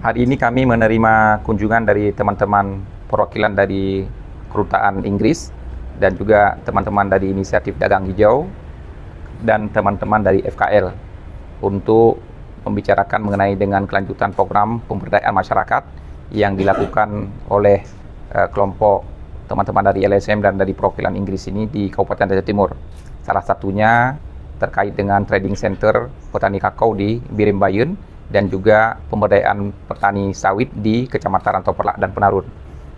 Hari ini kami menerima kunjungan dari teman-teman perwakilan dari Kedutaan Inggris dan juga teman-teman dari Inisiatif Dagang Hijau dan teman-teman dari FKL untuk membicarakan mengenai dengan kelanjutan program pemberdayaan masyarakat yang dilakukan oleh kelompok teman-teman dari LSM dan dari perwakilan Inggris ini di Kabupaten Aceh Timur. Salah satunya terkait dengan trading center petani kakao di Birim Bayun dan juga pemberdayaan petani sawit di Kecamatan Rantau Perlak dan Penarun.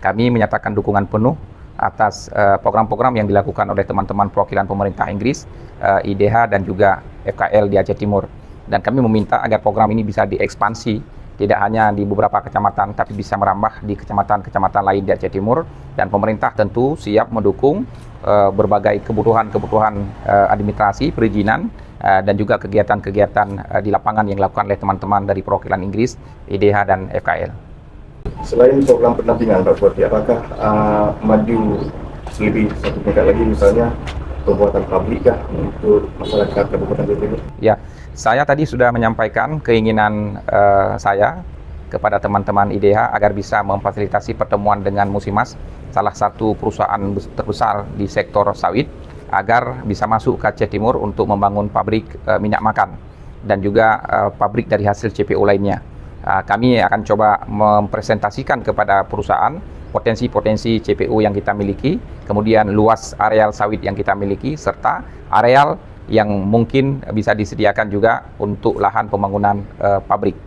Kami menyatakan dukungan penuh atas program-program yang dilakukan oleh teman-teman perwakilan pemerintah Inggris, IDH dan juga FKL di Aceh Timur. Dan kami meminta agar program ini bisa diekspansi, tidak hanya di beberapa kecamatan, tapi bisa merambah di kecamatan-kecamatan lain di Aceh Timur. Dan pemerintah tentu siap mendukung berbagai kebutuhan administrasi, perizinan, dan juga kegiatan-kegiatan di lapangan yang dilakukan oleh teman-teman dari perwakilan Inggris, IDH dan FKL. Selain program pendampingan Pak Bupati, apakah maju lebih satu tingkat lagi misalnya pembuatan pabrik kah untuk masyarakat Kabupaten Aceh Timur? Ya, saya tadi sudah menyampaikan keinginan saya kepada teman-teman IDH agar bisa memfasilitasi pertemuan dengan Musimas, salah satu perusahaan terbesar di sektor sawit, agar bisa masuk ke Aceh Timur untuk membangun pabrik minyak makan dan juga pabrik dari hasil CPO lainnya. Kami akan coba mempresentasikan kepada perusahaan potensi-potensi CPO yang kita miliki, kemudian luas areal sawit yang kita miliki, serta areal yang mungkin bisa disediakan juga untuk lahan pembangunan pabrik.